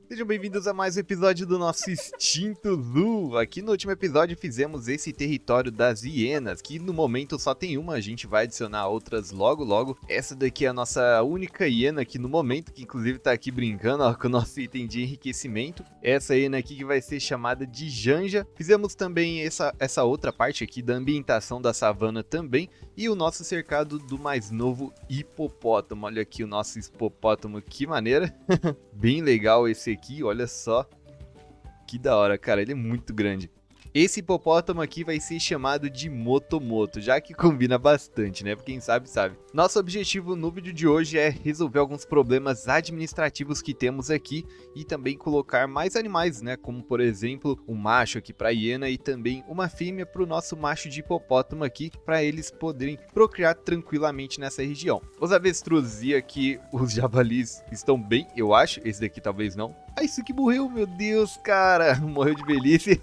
Sejam bem-vindos a mais um episódio do nosso Extinto Zoo. Aqui no último episódio fizemos esse território das hienas, que no momento só tem uma, a gente vai adicionar outras logo. Essa daqui é a nossa única hiena aqui no momento, que inclusive tá aqui brincando ó, com o nosso item de enriquecimento. Essa hiena aqui que vai ser chamada de Janja. Fizemos também essa outra parte aqui da ambientação da savana também. E o nosso cercado do mais novo hipopótamo. Olha aqui o nosso hipopótamo, que maneira. Bem legal esse aqui, olha só. Que da hora, cara, ele é muito grande. Esse hipopótamo aqui vai ser chamado de Motomoto, já que combina bastante, né? Quem sabe, sabe. Nosso objetivo no vídeo de hoje é resolver alguns problemas administrativos que temos aqui e também colocar mais animais, né? Como, por exemplo, um macho aqui para hiena e também uma fêmea para o nosso macho de hipopótamo aqui, para eles poderem procriar tranquilamente nessa região. Os avestruzes e aqui os javalis estão bem, eu acho. Esse daqui talvez não. Ah, isso aqui morreu, meu Deus, cara. Morreu de velhice.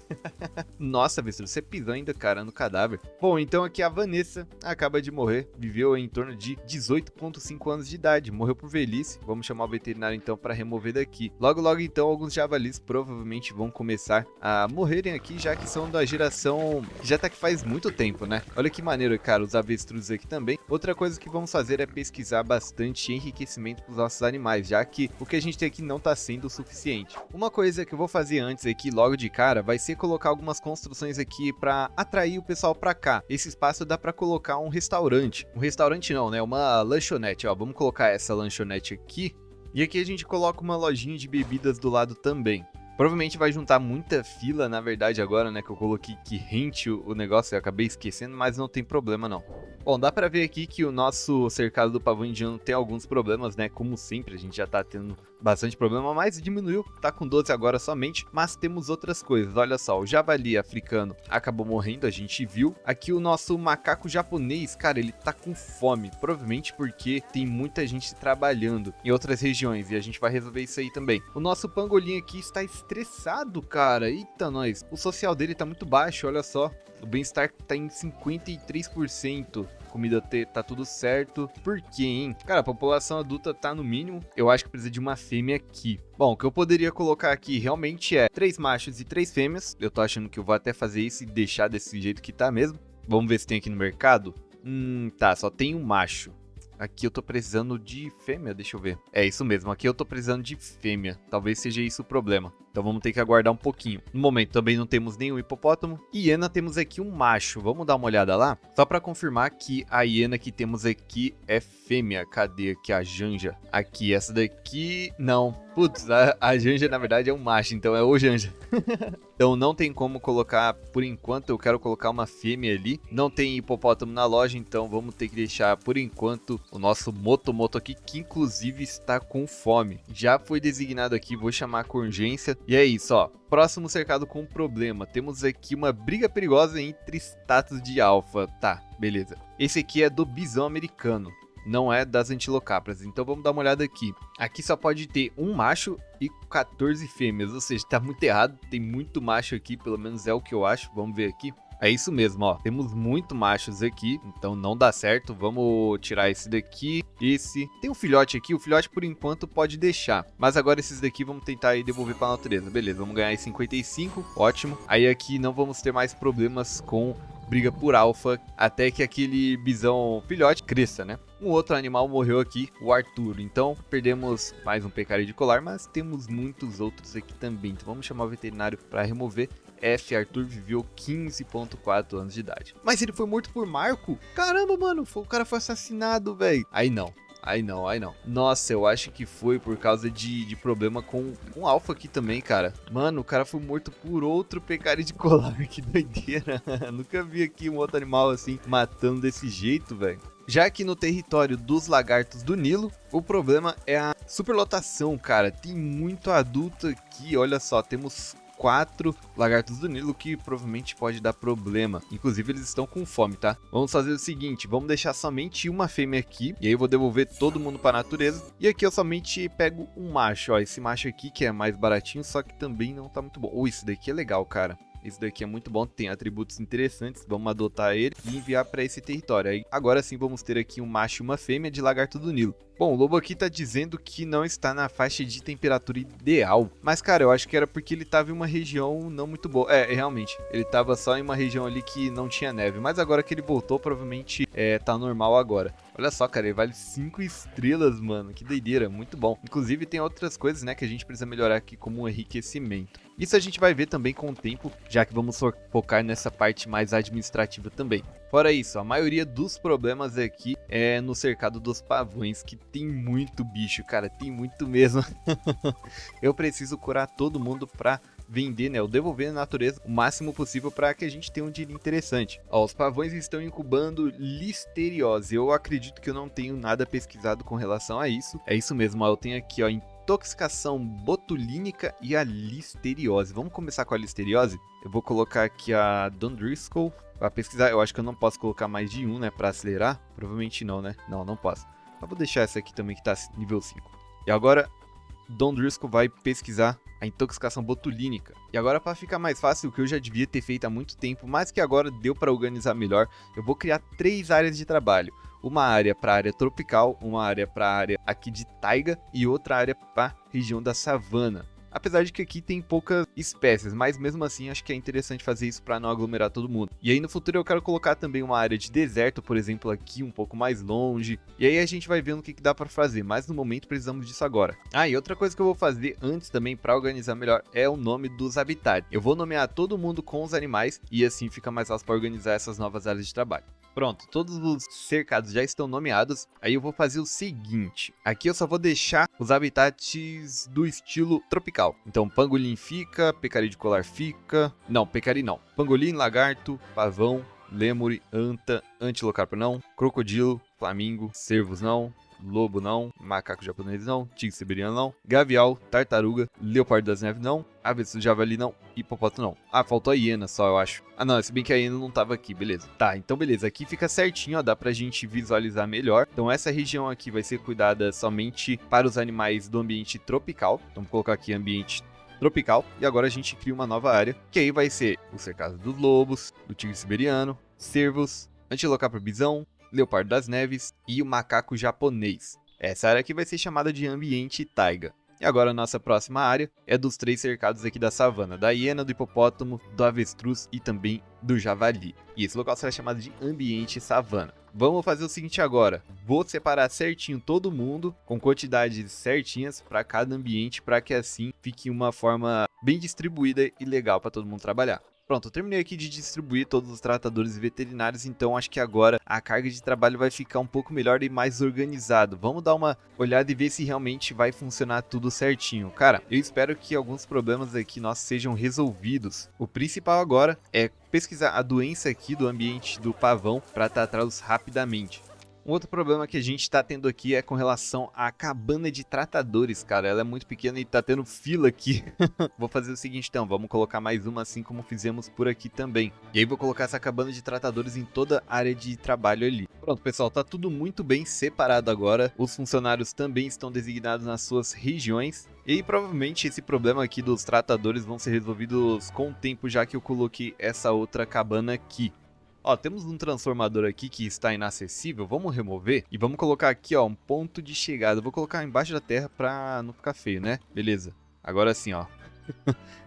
Nossa, avestruz, você pisou ainda, cara, no cadáver. Bom, então aqui a Vanessa acaba de morrer. Viveu em torno de 18,5 anos de idade. Morreu por velhice. Vamos chamar o veterinário então para remover daqui. Logo então, alguns javalis provavelmente vão começar a morrerem aqui, já que são da geração que já tá que faz muito tempo, né? Olha que maneiro, cara, os avestruzes aqui também. Outra coisa que vamos fazer é pesquisar bastante enriquecimento para os nossos animais, já que o que a gente tem aqui não tá sendo o suficiente. Uma coisa que eu vou fazer antes aqui, logo de cara, vai ser colocar algumas construções aqui para atrair o pessoal para cá. Esse espaço dá para colocar um restaurante. Um restaurante não, né? Uma lanchonete, ó. Vamos colocar essa lanchonete aqui. E aqui a gente coloca uma lojinha de bebidas do lado também. Provavelmente vai juntar muita fila, na verdade, agora, né, que eu coloquei que rente o negócio, eu acabei esquecendo, mas não tem problema não. Bom, dá pra ver aqui que o nosso cercado do pavão indiano tem alguns problemas, né, como sempre, a gente já tá tendo bastante problema, mas diminuiu, tá com 12 agora somente, mas temos outras coisas, olha só, o javali africano acabou morrendo, a gente viu. Aqui o nosso macaco japonês, cara, ele tá com fome, provavelmente porque tem muita gente trabalhando em outras regiões, e a gente vai resolver isso aí também. O nosso pangolim aqui está estressado, cara, eita nós, o social dele tá muito baixo, olha só, o bem-estar tá em 53%. Comida tá tudo certo. Por quê, hein? Cara, a população adulta tá no mínimo. Eu acho que precisa de uma fêmea aqui. Bom, o que eu poderia colocar aqui realmente é 3 machos e 3 fêmeas. Eu tô achando que eu vou até fazer isso e deixar desse jeito que tá mesmo. Vamos ver se tem aqui no mercado. Tá, só tem um macho. Aqui eu tô precisando de fêmea, deixa eu ver. É isso mesmo, aqui eu tô precisando de fêmea. Talvez seja isso o problema. Então vamos ter que aguardar um pouquinho. No momento também não temos nenhum hipopótamo. Hiena temos aqui um macho. Vamos dar uma olhada lá? Só pra confirmar que a hiena que temos aqui é fêmea. Cadê aqui a Janja? Aqui, essa daqui... Não. Putz, a Janja na verdade é um macho, então é o Janja. Então não tem como colocar, por enquanto eu quero colocar uma fêmea ali. Não tem hipopótamo na loja, então vamos ter que deixar por enquanto o nosso Motomoto aqui, que inclusive está com fome. Já foi designado aqui, vou chamar com urgência. E é isso, ó. Próximo cercado com problema. Temos aqui uma briga perigosa entre status de alfa. Tá, beleza. Esse aqui é do bisão americano. Não é das antilocapras, então vamos dar uma olhada aqui. Aqui só pode ter um macho e 14 fêmeas, ou seja, tá muito errado. Tem muito macho aqui, pelo menos é o que eu acho. Vamos ver aqui. É isso mesmo, ó. Temos muito machos aqui, então não dá certo. Vamos tirar esse daqui, esse. Tem um filhote aqui, o filhote por enquanto pode deixar. Mas agora esses daqui vamos tentar aí devolver pra natureza. Beleza, vamos ganhar em 55, ótimo. Aí aqui não vamos ter mais problemas com briga por alfa, até que aquele bisão filhote cresça, né? Um outro animal morreu aqui, o Arthur. Então, perdemos mais um pecaria de colar, mas temos muitos outros aqui também. Então, vamos chamar o veterinário para remover. Arthur viveu 15,4 anos de idade. Mas ele foi morto por Marco? Caramba, mano, o cara foi assassinado, velho. Aí não. Nossa, eu acho que foi por causa de problema com Alpha aqui também, cara. Mano, o cara foi morto por outro pecaria de colar. Que doideira. Nunca vi aqui um outro animal assim matando desse jeito, velho. Já aqui no território dos lagartos do Nilo, o problema é a superlotação, cara. Tem muito adulto aqui, olha só, temos 4 lagartos do Nilo, que provavelmente pode dar problema. Inclusive eles estão com fome, tá? Vamos fazer o seguinte, vamos deixar somente uma fêmea aqui, e aí eu vou devolver todo mundo para a natureza. E aqui eu somente pego um macho, ó, esse macho aqui que é mais baratinho, só que também não tá muito bom. Oh, esse daqui é legal, cara. Esse daqui é muito bom, tem atributos interessantes, vamos adotar ele e enviar para esse território. Aí, agora sim vamos ter aqui um macho e uma fêmea de lagarto do Nilo. Bom, o lobo aqui tá dizendo que não está na faixa de temperatura ideal. Mas, cara, eu acho que era porque ele tava em uma região não muito boa. Realmente, ele tava só em uma região ali que não tinha neve. Mas agora que ele voltou, provavelmente tá normal agora. Olha só, cara, ele vale 5 estrelas, mano. Que doideira, muito bom. Inclusive, tem outras coisas, né, que a gente precisa melhorar aqui, como um enriquecimento. Isso a gente vai ver também com o tempo, já que vamos focar nessa parte mais administrativa também. Fora isso, a maioria dos problemas aqui é no cercado dos pavões, que tem muito bicho, cara, tem muito mesmo. Eu preciso curar todo mundo pra vender, né, ou devolver à natureza o máximo possível para que a gente tenha um dinheiro interessante. Ó, os pavões estão incubando listeriose. Eu acredito que eu não tenho nada pesquisado com relação a isso. É isso mesmo, ó, eu tenho aqui, ó, intoxicação botulínica e a listeriose. Vamos começar com a listeriose? Eu vou colocar aqui a Don Driscoll para pesquisar. Eu acho que eu não posso colocar mais de um, né, para acelerar. Provavelmente não, né? Não posso. Eu vou deixar essa aqui também que tá nível 5. E agora, Don Driscoll vai pesquisar a intoxicação botulínica. E agora, para ficar mais fácil, o que eu já devia ter feito há muito tempo, mas que agora deu para organizar melhor, eu vou criar 3 áreas de trabalho. Uma área para a área tropical, uma área para a área aqui de taiga e outra área para a região da savana. Apesar de que aqui tem poucas espécies, mas mesmo assim acho que é interessante fazer isso para não aglomerar todo mundo. E aí no futuro eu quero colocar também uma área de deserto, por exemplo, aqui um pouco mais longe. E aí a gente vai vendo o que dá para fazer, mas no momento precisamos disso agora. Ah, e outra coisa que eu vou fazer antes também para organizar melhor é o nome dos habitats. Eu vou nomear todo mundo com os animais e assim fica mais fácil para organizar essas novas áreas de trabalho. Pronto, todos os cercados já estão nomeados. Aí eu vou fazer o seguinte. Aqui eu só vou deixar os habitats do estilo tropical. Então, pangolim fica, pecari de colar fica... Não, pecari não. Pangolim, lagarto, pavão, lêmure, anta, antilocarpo não, crocodilo, flamingo, cervos não, lobo não, macaco japonês não, tigre siberiano não, gavial, tartaruga, leopardo das neves não, avestruz javali não, hipopótamo não. Ah, faltou a hiena só, eu acho. Ah não, se bem que a hiena não tava aqui, beleza. Tá, então beleza, aqui fica certinho, ó, dá pra gente visualizar melhor. Então essa região aqui vai ser cuidada somente para os animais do ambiente tropical. Então vou colocar aqui ambiente tropical. E agora a gente cria uma nova área, que aí vai ser o cercado dos lobos, do tigre siberiano, cervos, antilocarpo bisão, leopardo das neves e o macaco japonês. Essa área aqui vai ser chamada de ambiente taiga. E agora a nossa próxima área é dos 3 cercados aqui da savana, da hiena, do hipopótamo, do avestruz e também do javali. E esse local será chamado de ambiente savana. Vamos fazer o seguinte agora, vou separar certinho todo mundo, com quantidades certinhas para cada ambiente, para que assim fique uma forma bem distribuída e legal para todo mundo trabalhar. Pronto, eu terminei aqui de distribuir todos os tratadores e veterinários, então acho que agora a carga de trabalho vai ficar um pouco melhor e mais organizado. Vamos dar uma olhada e ver se realmente vai funcionar tudo certinho. Cara, eu espero que alguns problemas aqui nossos sejam resolvidos. O principal agora é pesquisar a doença aqui do ambiente do pavão para tratá-los rapidamente. Um outro problema que a gente está tendo aqui é com relação à cabana de tratadores, cara. Ela é muito pequena e tá tendo fila aqui. Vou fazer o seguinte então, vamos colocar mais uma assim como fizemos por aqui também. E aí vou colocar essa cabana de tratadores em toda a área de trabalho ali. Pronto, pessoal, tá tudo muito bem separado agora. Os funcionários também estão designados nas suas regiões. E aí, provavelmente esse problema aqui dos tratadores vão ser resolvidos com o tempo, já que eu coloquei essa outra cabana aqui. Ó, temos um transformador aqui que está inacessível, vamos remover e vamos colocar aqui, ó, um ponto de chegada. Eu vou colocar embaixo da terra pra não ficar feio, né? Beleza. Agora sim, ó.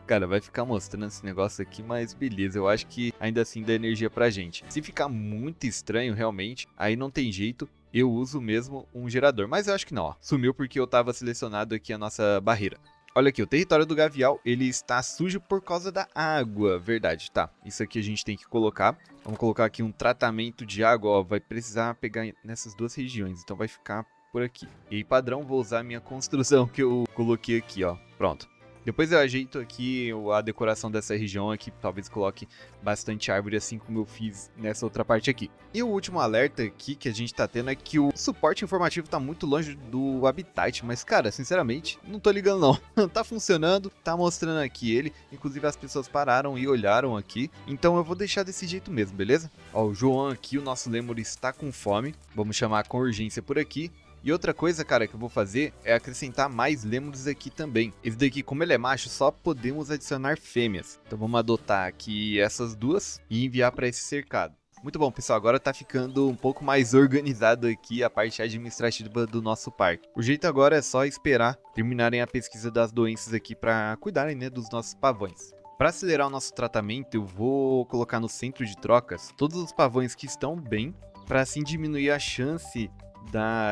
Cara, vai ficar mostrando esse negócio aqui, mas beleza, eu acho que ainda assim dá energia pra gente. Se ficar muito estranho, realmente, aí não tem jeito, eu uso mesmo um gerador. Mas eu acho que não, ó. Sumiu porque eu tava selecionado aqui a nossa barreira. Olha aqui, o território do gavial, ele está sujo por causa da água, verdade, tá. Isso aqui a gente tem que colocar. Vamos colocar aqui um tratamento de água, ó, vai precisar pegar nessas duas regiões, então vai ficar por aqui. E aí, padrão, vou usar a minha construção que eu coloquei aqui, ó, pronto. Depois eu ajeito aqui a decoração dessa região aqui, talvez coloque bastante árvore assim como eu fiz nessa outra parte aqui. E o último alerta aqui que a gente tá tendo é que o suporte informativo tá muito longe do habitat, mas cara, sinceramente, não tô ligando não. Tá funcionando, tá mostrando aqui ele, inclusive as pessoas pararam e olharam aqui, então eu vou deixar desse jeito mesmo, beleza? Ó, o João aqui, o nosso lêmure está com fome, vamos chamar com urgência por aqui. E outra coisa, cara, que eu vou fazer é acrescentar mais lêmures aqui também. Esse daqui, como ele é macho, só podemos adicionar fêmeas. Então vamos adotar aqui essas duas e enviar para esse cercado. Muito bom, pessoal, agora tá ficando um pouco mais organizado aqui a parte administrativa do nosso parque. O jeito agora é só esperar terminarem a pesquisa das doenças aqui para cuidarem, né, dos nossos pavões. Para acelerar o nosso tratamento, eu vou colocar no centro de trocas todos os pavões que estão bem, para assim diminuir a chance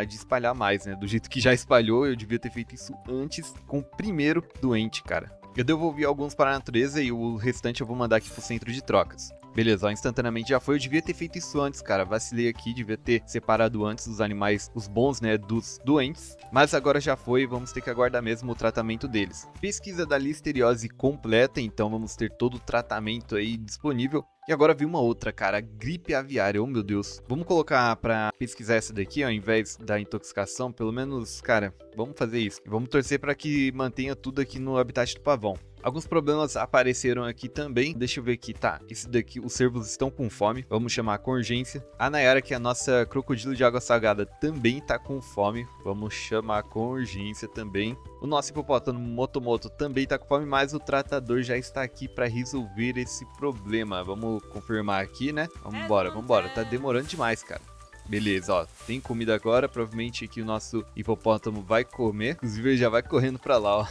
de espalhar mais, né? Do jeito que já espalhou, eu devia ter feito isso antes com o primeiro doente, cara. Eu devolvi alguns para a natureza e o restante eu vou mandar aqui pro centro de trocas. Beleza, ó, instantaneamente já foi. Eu devia ter feito isso antes, cara. Vacilei aqui, devia ter separado antes os animais, os bons, né, dos doentes. Mas agora já foi, vamos ter que aguardar mesmo o tratamento deles. Pesquisa da listeriose completa, então vamos ter todo o tratamento aí disponível. E agora vi uma outra, cara, gripe aviária, oh meu Deus. Vamos colocar pra pesquisar essa daqui, ó, ao invés da intoxicação, pelo menos, cara, vamos fazer isso. E vamos torcer para que mantenha tudo aqui no habitat do pavão. Alguns problemas apareceram aqui também. Deixa eu ver aqui, tá, esse daqui, os cervos estão com fome, vamos chamar com urgência. A Nayara, que é a nossa crocodilo de água salgada, também tá com fome, vamos chamar com urgência também. O nosso hipopótamo Motomoto também tá com fome, mas o tratador já está aqui para resolver esse problema. Vamos confirmar aqui, né? Vambora, tá demorando demais, cara. Beleza, ó, tem comida agora, provavelmente aqui o nosso hipopótamo vai comer, inclusive ele já vai correndo pra lá, ó.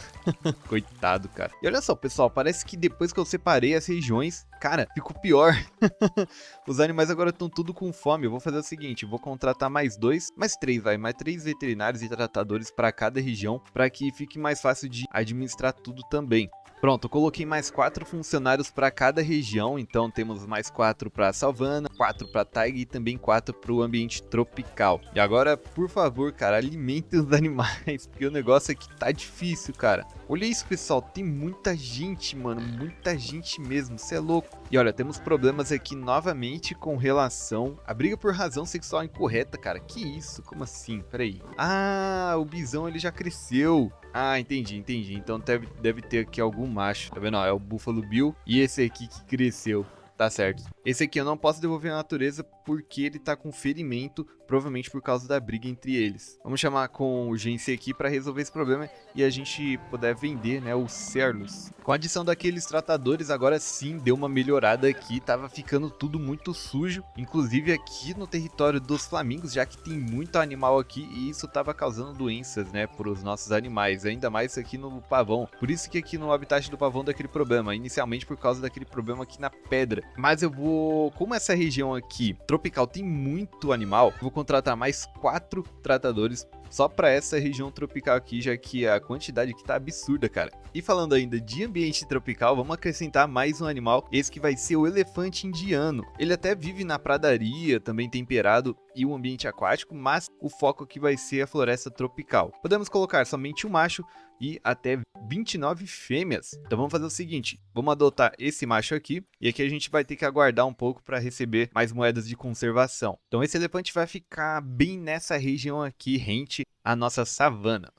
Coitado, cara. E olha só, pessoal, parece que depois que eu separei as regiões, cara, ficou pior. Os animais agora estão tudo com fome. Eu vou fazer o seguinte, eu vou contratar mais três veterinários e tratadores para cada região, para que fique mais fácil de administrar tudo também. Pronto, eu coloquei mais 4 funcionários para cada região, então temos mais 4 para a savana, 4 para a taiga e também 4 para o ambiente tropical. E agora, por favor, cara, alimentem os animais, porque o negócio aqui tá difícil, cara. Olha isso, pessoal, tem muita gente, mano, muita gente mesmo, cê é louco. E olha, temos problemas aqui novamente com relação à briga por razão sexual incorreta, cara. Que isso? Como assim? Peraí. Ah, o bisão ele já cresceu. Ah, entendi. Então deve ter aqui algum macho. Tá vendo? Ó, é o Buffalo Bill e esse aqui que cresceu. Tá certo. Esse aqui eu não posso devolver à natureza porque ele tá com ferimento, provavelmente por causa da briga entre eles. Vamos chamar com urgência aqui para resolver esse problema e a gente puder vender, né, os cerlos. Com a adição daqueles tratadores, agora sim deu uma melhorada aqui, tava ficando tudo muito sujo, inclusive aqui no território dos flamingos, já que tem muito animal aqui e isso tava causando doenças, né, para os nossos animais, ainda mais aqui no pavão. Por isso que aqui no habitat do pavão dá aquele problema, inicialmente por causa daquele problema aqui na pedra. Mas eu vou, como essa região aqui tropical tem muito animal, eu vou contratar mais 4 tratadores só para essa região tropical aqui, já que a quantidade aqui tá absurda, cara. E falando ainda de ambiente tropical, vamos acrescentar mais um animal, esse que vai ser o elefante indiano. Ele até vive na pradaria, também temperado e o ambiente aquático, mas o foco aqui vai ser a floresta tropical. Podemos colocar somente um macho e até 29 fêmeas. Então vamos fazer o seguinte, vamos adotar esse macho aqui e aqui a gente vai ter que aguardar um pouco para receber mais moedas de conservação. Então esse elefante vai ficar bem nessa região aqui, rente à nossa savana.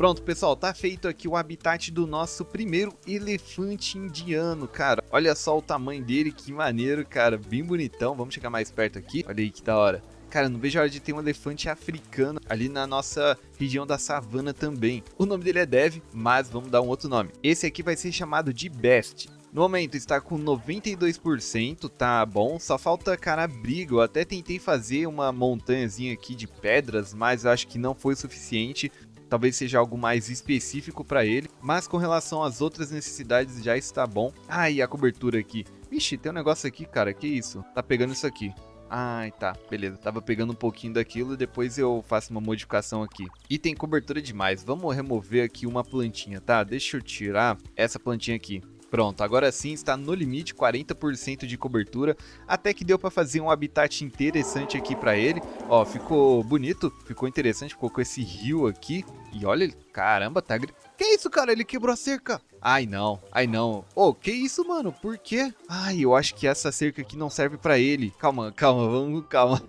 Pronto, pessoal, tá feito aqui o habitat do nosso primeiro elefante indiano, cara. Olha só o tamanho dele, que maneiro, cara, bem bonitão. Vamos chegar mais perto aqui, olha aí que da hora. Cara, não vejo a hora de ter um elefante africano ali na nossa região da savana também. O nome dele é Dev, mas vamos dar um outro nome. Esse aqui vai ser chamado de Best. No momento está com 92%, tá bom, só falta cara-briga. Eu até tentei fazer uma montanhazinha aqui de pedras, mas eu acho que não foi o suficiente. Talvez seja algo mais específico para ele, mas com relação às outras necessidades já está bom. Ah, e a cobertura aqui. Vixe, tem um negócio aqui, cara, que isso? Tá pegando isso aqui. Ai, tá, beleza, tava pegando um pouquinho daquilo e depois eu faço uma modificação aqui. E tem cobertura demais, vamos remover aqui uma plantinha, tá? Deixa eu tirar essa plantinha aqui. Pronto, agora sim está no limite, 40% de cobertura, até que deu para fazer um habitat interessante aqui para ele. Ó, ficou bonito, ficou interessante, ficou com esse rio aqui. E olha, caramba, tá... Que isso, cara? Ele quebrou a cerca. Ai, não. Ai, não. Ô, que isso, mano? Por quê? Ai, eu acho que essa cerca aqui não serve pra ele. Calma, calma, vamos, calma.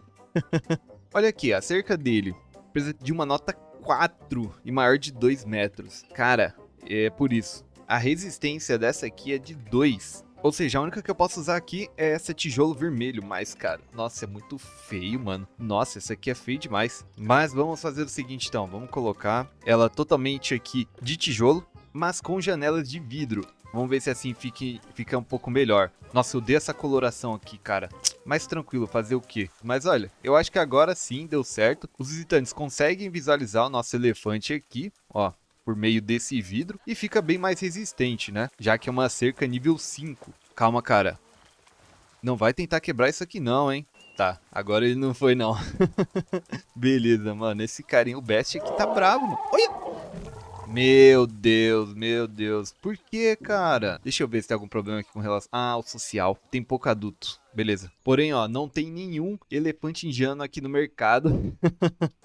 Olha aqui, a cerca dele precisa de uma nota 4 e maior de 2 metros. Cara, é por isso. A resistência dessa aqui é de 2. Ou seja, a única que eu posso usar aqui é essa tijolo vermelho, mas, cara, nossa, é muito feio, mano. Nossa, essa aqui é feio demais. Mas vamos fazer o seguinte, então. Vamos colocar ela totalmente aqui de tijolo, mas com janelas de vidro. Vamos ver se assim fica um pouco melhor. Nossa, eu dei essa coloração aqui, cara. Mais tranquilo, fazer o quê? Mas olha, eu acho que agora sim deu certo. Os visitantes conseguem visualizar o nosso elefante aqui, ó, por meio desse vidro, e fica bem mais resistente, né? Já que é uma cerca nível 5. Calma, cara. Não vai tentar quebrar isso aqui não, hein? Tá, agora ele não foi não. Beleza, mano. Esse carinha, o Best aqui tá bravo, mano. Olha! Meu Deus, meu Deus. Por que, cara? Deixa eu ver se tem algum problema aqui com relação... Ah, o social. Tem pouco adulto. Beleza. Porém, ó, não tem nenhum elefante indiano aqui no mercado.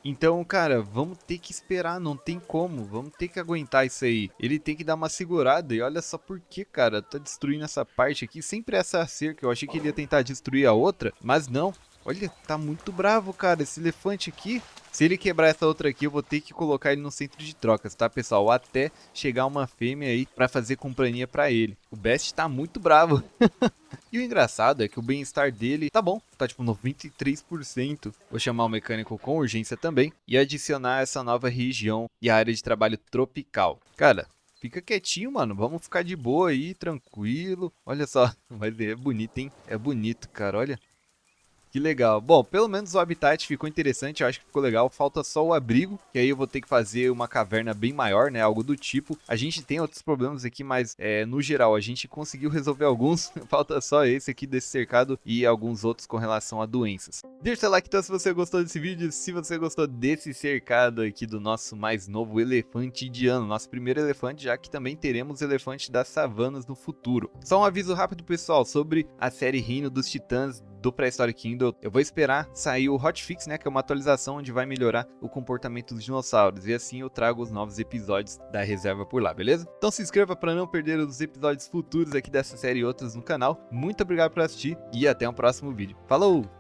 Então, cara, vamos ter que esperar. Não tem como. Vamos ter que aguentar isso aí. Ele tem que dar uma segurada. E olha só por que, cara. Tá destruindo essa parte aqui. Sempre essa cerca. Eu achei que ele ia tentar destruir a outra. Mas não. Olha, tá muito bravo, cara, esse elefante aqui. Se ele quebrar essa outra aqui, eu vou ter que colocar ele no centro de trocas, tá, pessoal? Até chegar uma fêmea aí pra fazer companhia pra ele. O Best tá muito bravo. E o engraçado é que o bem-estar dele tá bom, tá tipo 93%. Vou chamar o mecânico com urgência também e adicionar essa nova região e a área de trabalho tropical. Cara, fica quietinho, mano. Vamos ficar de boa aí, tranquilo. Olha só, mas é bonito, hein? É bonito, cara, olha. Que legal. Bom, pelo menos o habitat ficou interessante, eu acho que ficou legal. Falta só o abrigo, que aí eu vou ter que fazer uma caverna bem maior, né? Algo do tipo. A gente tem outros problemas aqui, mas no geral a gente conseguiu resolver alguns. Falta só esse aqui desse cercado e alguns outros com relação a doenças. Deixa seu like então se você gostou desse vídeo, se você gostou desse cercado aqui do nosso mais novo elefante indiano. Nosso primeiro elefante, já que também teremos elefante das savanas no futuro. Só um aviso rápido, pessoal, sobre a série Reino dos Titãs do Prehistoric Kingdom. Eu vou esperar sair o hotfix, né, que é uma atualização onde vai melhorar o comportamento dos dinossauros, e assim eu trago os novos episódios da reserva por lá, beleza? Então se inscreva para não perder os episódios futuros aqui dessa série e outros no canal. Muito obrigado por assistir e até o próximo vídeo. Falou!